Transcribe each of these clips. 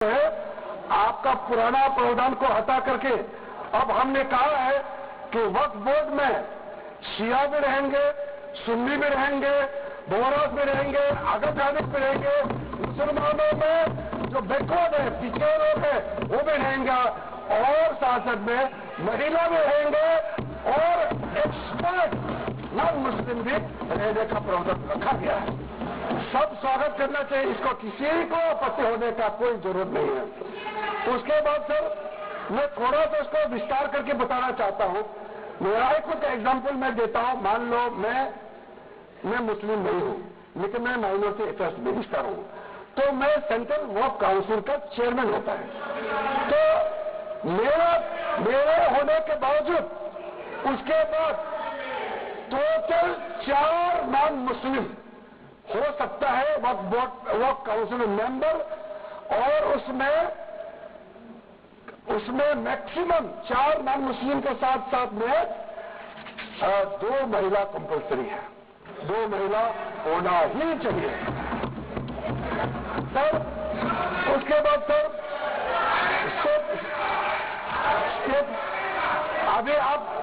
है आपका पुराना प्रावधान को हटा करके अब हमने कहा है कि वक्फ बोर्ड में शिया भी रहेंगे, सुन्नी भी रहेंगे, बोहराज भी रहेंगे, अगरजानी भी रहेंगे, मुसलमानों में जो बैकवर्ड है, पिछड़े लोग हैं वो भी रहेंगे और साथ में महिला भी रहेंगे और एक्सपर्ट नॉन मुस्लिम भी रहने का प्रावधान रखा गया है। सब स्वागत करना चाहिए, इसको किसी को आपत्ति होने का कोई जरूरत नहीं है। उसके बाद सर मैं थोड़ा सा इसको विस्तार करके बताना चाहता हूं। मेरा ही कुछ एग्जाम्पल मैं देता हूं। मान लो मैं मुस्लिम नहीं हूं, लेकिन मैं माइनॉरिटी अफेयर्स मिनिस्टर हूं, तो मैं सेंट्रल वक्फ काउंसिल का चेयरमैन होता है। तो मेरे होने के बावजूद उसके बाद टोटल 4 नॉन मुस्लिम हो सकता है वक्फ काउंसिल मेंबर, और उसमें मैक्सिमम 4 नॉन मुस्लिम के साथ साथ में 2 महिला कंपल्सरी है। 2 महिला होना ही चाहिए सर। उसके बाद सर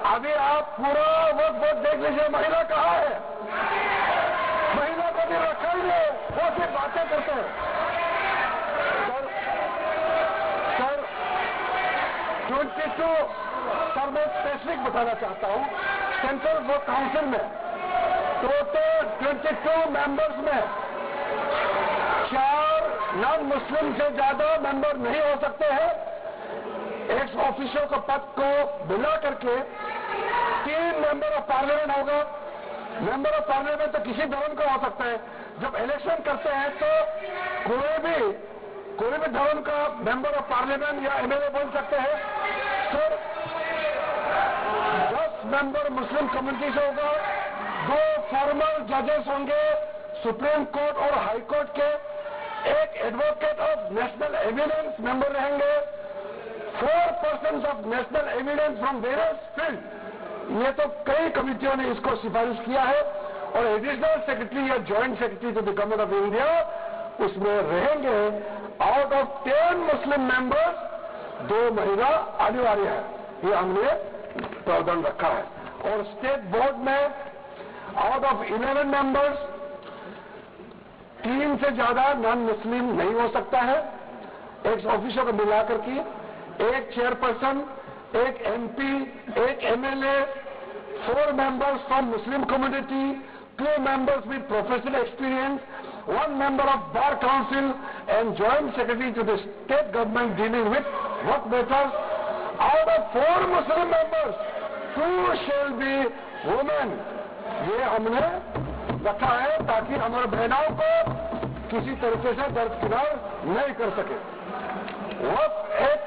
अभी आप पूरा वक्त देख लीजिए, महिला कहाँ है? महिला को भी रखा ही है, वो सिर्फ बातें करते हैं। सर 22 सर मैं स्पेसिफिक बताना चाहता हूं। सेंट्रल वक्फ काउंसिल में टोटल 22 मेंबर्स में 4 नॉन मुस्लिम से ज्यादा मेंबर नहीं हो सकते हैं। एक्स ऑफिसर के पद को बिना करके 3 मेंबर ऑफ पार्लियामेंट होगा। मेंबर ऑफ पार्लियामेंट तो किसी धर्म का हो सकता है। जब इलेक्शन करते हैं तो कोई भी धर्म का मेंबर ऑफ पार्लियामेंट या एमएलए बन सकते हैं। सर 10 मेंबर मुस्लिम कम्युनिटी से होगा, 2 फॉर्मल जजेस होंगे सुप्रीम कोर्ट और हाई कोर्ट के, 1 advocate of national evidence member रहेंगे, 4 persons of national evidence from various field. ये तो कई कमिटियों ने इसको सिफारिश किया है, और एडिशनल सेक्रेटरी या joint secretary to the government of India उसमें रहेंगे। आउट ऑफ 10 मुस्लिम मेंबर्स 2 महिला अनिवार्य है, ये हमने प्रावधान रखा है। और स्टेट बोर्ड में आउट ऑफ 11 मेंबर्स 3 से ज्यादा नॉन मुस्लिम नहीं हो सकता है। एक ऑफिसर को मिलाकर की 1 chairperson, 1 MP, 1 MLA, 4 members from Muslim community, 2 members with professional experience, 1 member of Bar Council and Joint Secretary to the state government dealing with work matters. Out of 4 Muslim members, 2 shall be women. ये हमने रखा है ताकि हमारे बहनों को किसी तरीके से दरकिनार नहीं कर सके। वह एक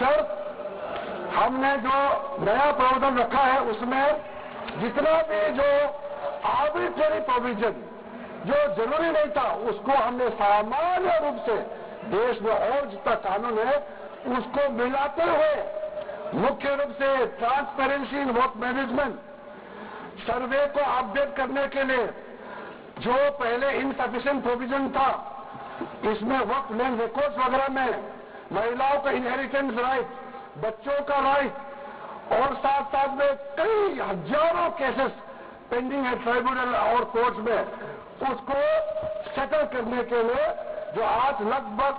शर्त हमने जो नया प्रावधान रखा है उसमें जितना भी जो आर्बिट्रेरी प्रोविजन जो जरूरी नहीं था उसको हमने सामान्य रूप से देश में और जितना कानून है उसको मिलाते हुए, मुख्य रूप से ट्रांसपेरेंसी इन वक्फ मैनेजमेंट, सर्वे को अपडेट करने के लिए जो पहले इनसफिशिएंट प्रोविजन था, इसमें वक्फ लैंड रिकॉर्ड्स वगैरह में महिलाओं का इनहेरिटेंस राइट, बच्चों का राइट, और साथ साथ में कई हजारों केसेस पेंडिंग है ट्राइब्यूनल और कोर्ट्स में, उसको सेटल करने के लिए जो आज लगभग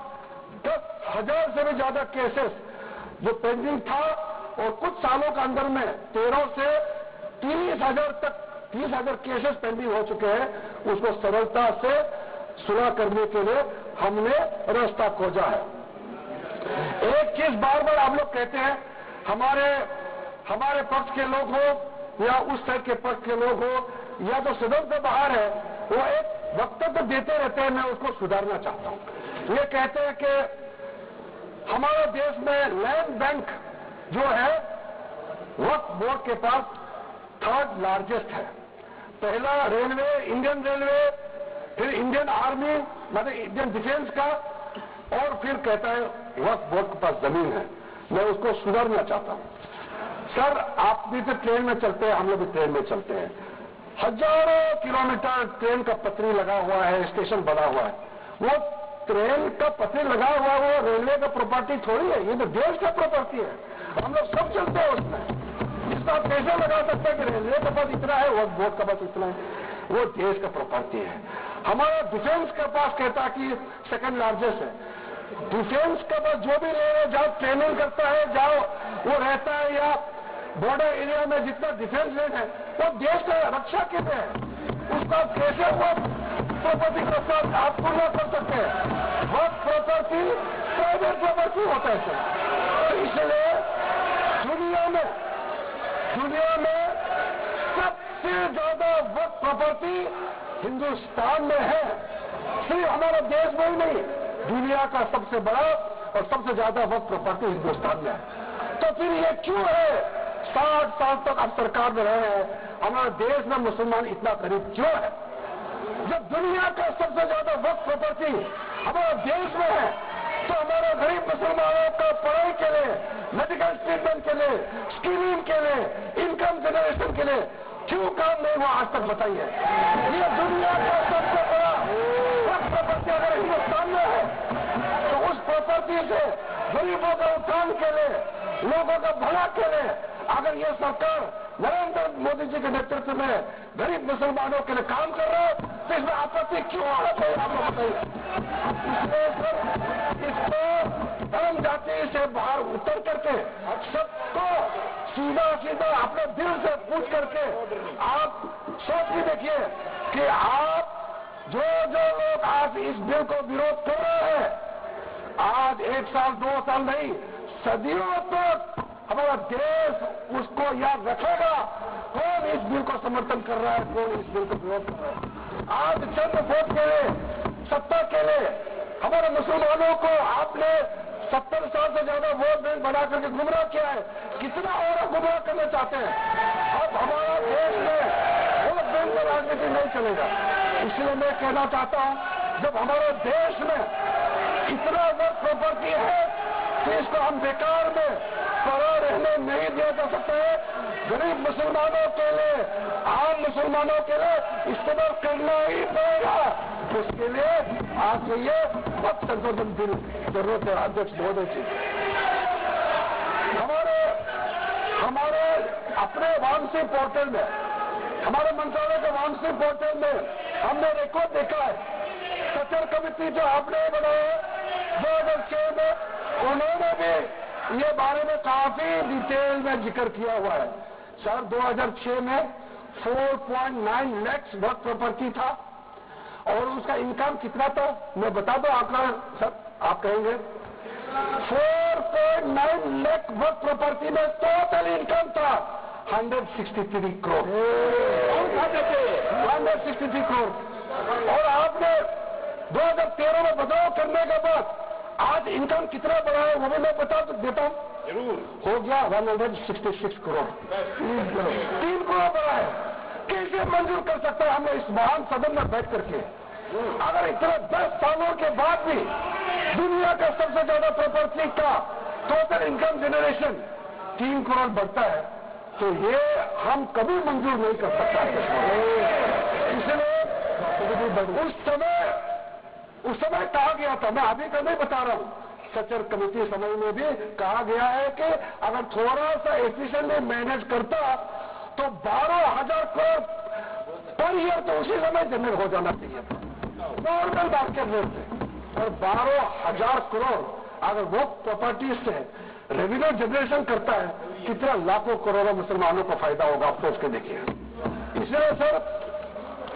10,000 से भी ज्यादा केसेस जो पेंडिंग था, और कुछ सालों के अंदर में 13 से 30,000 तक 30,000 केसेस पेंडिंग हो चुके हैं, उसको सरलता से सुलह करने के लिए हमने रास्ता खोजा है। एक चीज बार बार आप लोग कहते हैं, हमारे पक्ष के लोग हो या उस साइड के पक्ष के लोग हो या जो सदन से बाहर है, वो एक वक्तव्य देते रहते हैं, मैं उसको सुधारना चाहता हूं। ये कहते हैं कि हमारे देश में लैंड बैंक जो है वक्फ बोर्ड के पास 3rd लार्जेस्ट है। पहला रेलवे, इंडियन रेलवे, फिर इंडियन आर्मी मतलब इंडियन डिफेंस का, और फिर कहता है वक्फ बोर्ड के पास जमीन है। मैं उसको सुधारना चाहता हूं। सर आप भी तो ट्रेन में चलते हैं, हम लोग भी ट्रेन में चलते हैं, हजारों किलोमीटर ट्रेन का पटरी लगा हुआ है, स्टेशन बना हुआ है, वो ट्रेन का पत्ती लगा हुआ वो रेलवे का प्रॉपर्टी थोड़ी है, ये तो देश का प्रॉपर्टी है। हम लोग सब चलते हैं उसमें। इसका आप कैसे लगा सकते हैं कि रेलवे का पास इतना है, वो बोट का पास इतना है? वो देश का प्रॉपर्टी है। हमारा डिफेंस के पास कहता है कि सेकंड लार्जेस्ट है। डिफेंस के पास जो भी ले जाओ ट्रेनिंग करता है, जाओ वो रहता है, या बॉर्डर एरिया में जितना डिफेंस रेट है वो देश का रक्षा के लिए है। उसको आप कैसे वो प्रॉपर्टी के साथ आप तुलना कर सकते हैं? वर्क प्रॉपर्टी प्राइवेट प्रॉपर्टी होता है सर। तो इसलिए दुनिया में सबसे ज्यादा वर्क प्रॉपर्टी हिंदुस्तान में है। सिर्फ हमारा देश में ही नहीं, दुनिया का सबसे बड़ा और सबसे ज्यादा वर्क प्रॉपर्टी हिंदुस्तान में है। तो फिर ये क्यों है 60 साल तक आप सरकार में रहे हैं, हमारे देश में मुसलमान इतना गरीब क्यों है? जब दुनिया का सबसे ज्यादा वर्क प्रॉपर्टी हमारे देश में है, तो हमारे गरीब मुसलमानों का पढ़ाई के लिए, मेडिकल ट्रीटमेंट के लिए, स्किलिंग के लिए, इनकम जनरेशन के लिए क्यों काम नहीं हुआ आज तक बताइए? ये दुनिया का सबसे बड़ा वर्क प्रॉपर्टी अगर हिंदुस्तान में है, तो उस प्रॉपर्टी से गरीबों का उत्थान के लिए, लोगों का भला के लिए अगर ये सरकार नरेंद्र मोदी जी के नेतृत्व में गरीब मुसलमानों के लिए काम कर रहा है, तो इसमें आपत्ति क्यों आना चाहिए? आप बताइए। इसलिए सर इसको धर्म जाति से बाहर उतर करके सबको सीधा अपने दिल से पूछ करके आप सोच के देखिए कि आप जो लोग आज इस बिल को विरोध कर रहे हैं, आज 1 साल 2 साल नहीं, सदियों तक हमारा देश उसको याद रखेगा कौन इस बिल को समर्थन कर रहा है, कौन इस बिल को विरोध कर रहा है। आज चंद वोट के लिए, सत्ता के लिए हमारे मुसलमानों को आपने 70 साल से ज्यादा वोट बैंक बना करके गुमराह किया है। कितना और गुमराह करना चाहते हैं? अब हमारा देश में वोट बैंक का राजनीति नहीं चलेगा। इसलिए मैं कहना चाहता हूं, जब हमारे देश में इतना वर्क प्रॉपर्टी है तो इसको हम बेकार में पड़ा रहने नहीं दिया जा सकता है। गरीब मुसलमानों के लिए, आम मुसलमानों के लिए इस्तेमाल करना ही पड़ेगा। उसके लिए आज ये वक्त संशोधन बिल जरूरत है। अध्यक्ष महोदय जी, हमारे अपने वामसी पोर्टल में, हमारे मंत्रालय के वामसी पोर्टल में हमने रिकॉर्ड देखा है। सचर कमेटी जो आपने बनाया 2006 में, उन्होंने भी ये बारे में काफी डिटेल में जिक्र किया हुआ है। सर 2006 में 4.9 लाख वर्क प्रॉपर्टी था और उसका इनकम कितना था मैं बता दो आंकड़ा सर, आप कहेंगे 4.9 लाख वर्क प्रॉपर्टी में टोटल इनकम था 163 करोड़। 163 करोड़। और आपने 2013 में बदलाव करने के बाद आज इनकम कितना बढ़ा है वो भी मैं बता देता हूँ। जरूर हो गया 166 करोड़। 3 करोड़ बढ़ा है। कैसे मंजूर कर सकता है हमने इस महान सदन में बैठ करके? अगर इतने 10 सालों के बाद भी दुनिया का सबसे ज्यादा प्रॉपर्टी का टोटल इनकम जनरेशन 3 करोड़ बढ़ता है, तो ये हम कभी मंजूर नहीं कर सकता। इसलिए उस समय कहा गया था, मैं अभी का नहीं बता रहा हूं, सचर कमेटी समय में भी कहा गया है कि अगर थोड़ा सा एफिशिएंटली मैनेज करता तो 12,000 करोड़ पर ईयर तो उसी समय जनरेट हो जाना चाहिए था नॉर्मल मार्केट रेट से। और 12,000 करोड़ अगर वो प्रॉपर्टी से रेवेन्यू जनरेशन करता है, कितना लाखों करोड़ों मुसलमानों को फायदा होगा, आप सोच के देखिए। इसलिए सर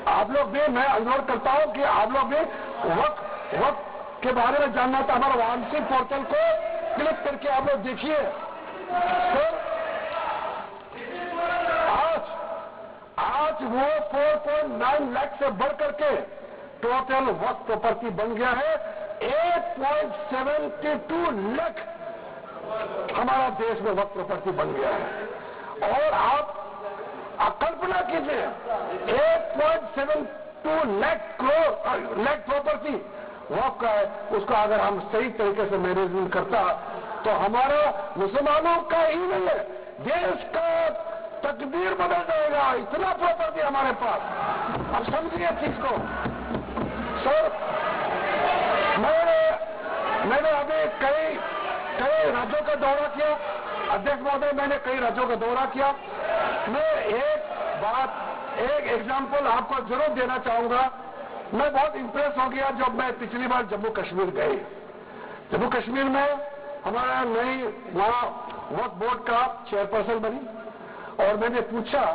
आप लोग भी, मैं अनुरोध करता हूं कि आप लोग भी वक्त के बारे में जानना था, हमारा वामसी पोर्टल को क्लिक करके आप लोग देखिए। सर आज वो 4.9 लाख से बढ़ करके टोटल वक्त प्रॉपर्टी बन गया है 8.72 लाख। हमारा देश में वक्त प्रॉपर्टी बन गया है। और आप कल्पना कीजिए 8.72 लाख प्रॉपर्टी वक्त का है, उसको अगर हम सही तरीके से मैनेजमेंट करता तो हमारा मुसलमानों का ही नहीं है, देश का तकदीर बदल जाएगा। इतना प्रॉपर्टी हमारे पास, अब समझिए चीज को सर। मैंने अभी कई राज्यों का दौरा किया, अध्यक्ष महोदय, मैंने कई राज्यों का दौरा किया। मैं एक एग्जाम्पल आपको जरूर देना चाहूंगा। मैं बहुत इंप्रेस हो गया जब मैं पिछली बार जम्मू कश्मीर गई। जम्मू कश्मीर में हमारा नई वहां वक्फ बोर्ड का चेयरपर्सन बनी और मैंने पूछा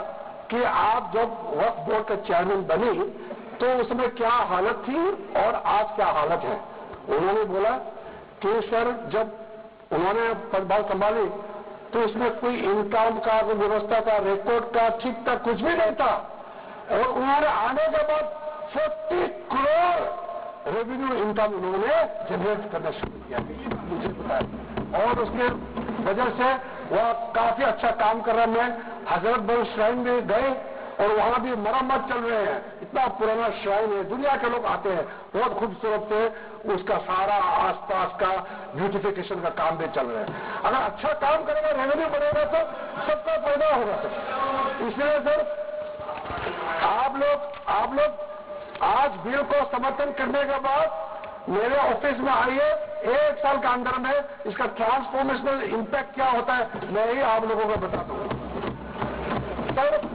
कि आप जब वक्फ बोर्ड का चेयरमैन बनी तो उसमें क्या हालत थी और आज क्या हालत है। उन्होंने बोला कि सर, जब उन्होंने पदभार संभाली तो उसमें कोई इनकम का, कोई व्यवस्था का, रिकॉर्ड का ठीक ठाक कुछ भी नहीं था और उन्होंने आने के बाद 40 करोड़ रेवेन्यू इनकम उन्होंने जनरेट करना शुरू किया, मुझे बताया। और उसके वजह से वह काफी अच्छा काम कर रहा है। मैं हजरत बल श्राइन में गए और वहां भी मरम्मत चल रहे हैं। इतना पुराना श्राइन है, दुनिया के लोग आते हैं, बहुत खूबसूरत से उसका सारा आसपास का ब्यूटिफिकेशन का काम भी चल रहा है। अगर अच्छा काम करेगा, रेवेन्यू बढ़ेगा तो सबका फायदा होगा सर। इसलिए सर आप लोग आज बिल को समर्थन करने के बाद मेरे ऑफिस में आइए, 1 साल के अंदर में इसका ट्रांसफॉर्मेशनल इम्पैक्ट क्या होता है मैं ही आप लोगों को बताता हूं। सर,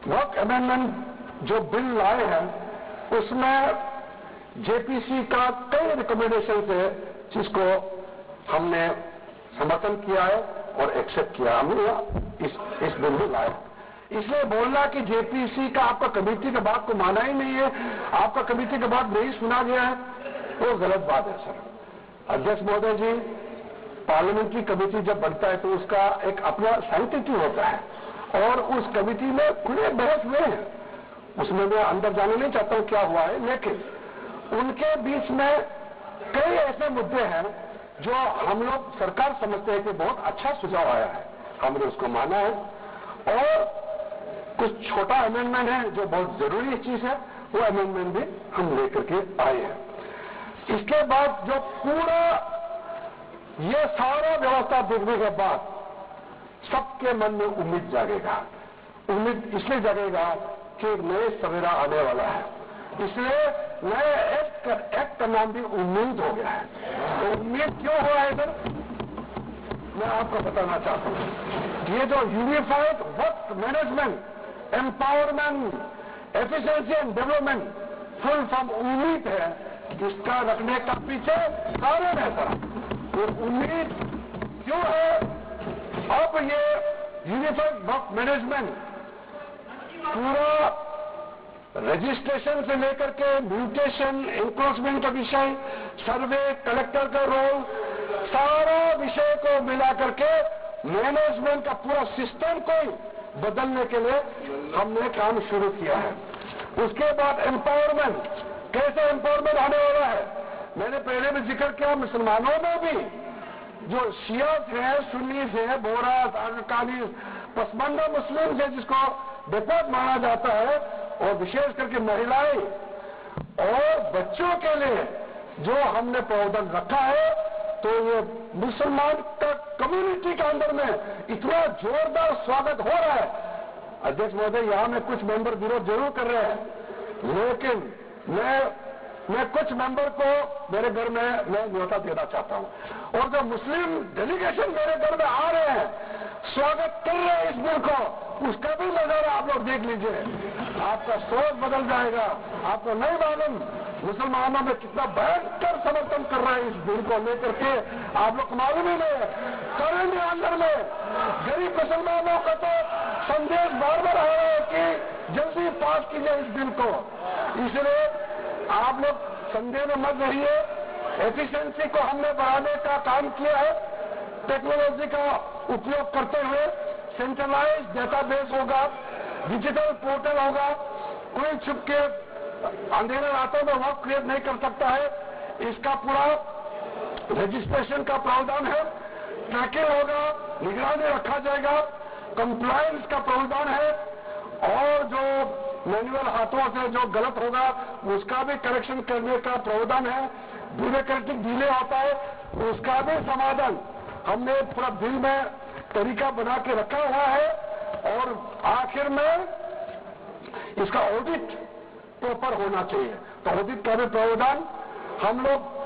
वक्फ अमेंडमेंट जो बिल लाए हैं उसमें जेपीसी का कई रिकमेंडेशन है जिसको हमने समर्थन किया है और एक्सेप्ट किया। हमने इस बिल में लाया। इसलिए बोलना कि जेपीसी का आपका कमेटी के बात को माना ही नहीं है, आपका कमेटी के बात नहीं सुना गया है, वो गलत बात है सर। अध्यक्ष महोदय जी, पार्लियामेंट्री कमेटी जब बनता है तो उसका एक अपना सैंक्टिटी होता है और उस कमेटी में खुले बहस हुए हैं। उसमें मैं अंदर जाने नहीं चाहता हूं क्या हुआ है, लेकिन उनके बीच में कई ऐसे मुद्दे हैं जो हम लोग सरकार समझते हैं कि बहुत अच्छा सुझाव आया है, हमने उसको माना है। और कुछ छोटा अमेंडमेंट है जो बहुत जरूरी चीज है, वो अमेंडमेंट भी हम लेकर के आए हैं। इसके बाद जो पूरा ये सारा व्यवस्था देखने के बाद सबके मन में उम्मीद जागेगा। उम्मीद इसलिए जागेगा कि नए सवेरा आने वाला है, इसलिए नए एक्ट का नाम भी उम्मीद हो गया है। तो उम्मीद क्यों हुआ है सर, मैं आपको बताना चाहता हूं। ये जो unified Waqf management, empowerment, efficiency and development, full form उम्मीद है, इसका रखने का पीछे कारण है सर। तो उम्मीद क्यों है, अब ये यूनिफाइड वक्फ मैनेजमेंट पूरा रजिस्ट्रेशन से लेकर के म्यूटेशन, एनक्रोचमेंट का विषय, सर्वे, कलेक्टर का रोल, सारा विषय को मिला करके मैनेजमेंट का पूरा सिस्टम को बदलने के लिए हमने काम शुरू किया है। उसके बाद एम्पावरमेंट, कैसे एम्पावरमेंट आने वाला है, मैंने पहले भी जिक्र किया। मुसलमानों में भी जो शियात है, सुन्नीस है, बोरास, अकाली, पसमानदा मुस्लिम है जिसको बेपत माना जाता है, और विशेष करके महिलाएं और बच्चों के लिए जो हमने प्रावधान रखा है, तो ये मुसलमान का कम्युनिटी के अंदर में इतना जोरदार स्वागत हो रहा है। अध्यक्ष महोदय, यहां में कुछ मेंबर विरोध जरूर कर रहे हैं, लेकिन मैं कुछ मेंबर को मेरे घर में मैं न्योता देना चाहता हूं। और जो मुस्लिम डेलीगेशन मेरे घर में आ रहे हैं, स्वागत कर रहे हैं इस बिल को, उसका भी नजारा आप लोग देख लीजिए। आपका सोच बदल जाएगा। आपको नहीं मालूम मुसलमानों में कितना भयंकर समर्थन कर रहा है इस बिल को लेकर के, आप लोग मालूम ही नहीं करेंगे। अंदर में गरीब मुसलमानों का तो संदेश बार बार आ रहा है कि जल्दी पास कीजिए इस बिल को। इसलिए आप लोग संदेह में मत रहिए। एफिशिएंसी को हमने बढ़ाने का काम किया है। टेक्नोलॉजी का उपयोग करते हुए सेंट्रलाइज्ड डेटाबेस होगा, डिजिटल पोर्टल होगा, कोई छुप के अंधेरे रातों में वक्त क्रिएट नहीं कर सकता है। इसका पूरा रजिस्ट्रेशन का प्रावधान है, ट्रैकिंग होगा, निगरानी रखा जाएगा, कंप्लायंस का प्रावधान है, और जो मैनुअल हाथों से जो गलत होगा उसका भी करेक्शन करने का प्रावधान है। ब्यूरोक्रेटिक डिले होता है उसका भी समाधान हमने पूरा बिल में तरीका बना के रखा हुआ है। और आखिर में इसका ऑडिट प्रॉपर होना चाहिए। तो औद्योगिक कार्य प्रावधान हम लोग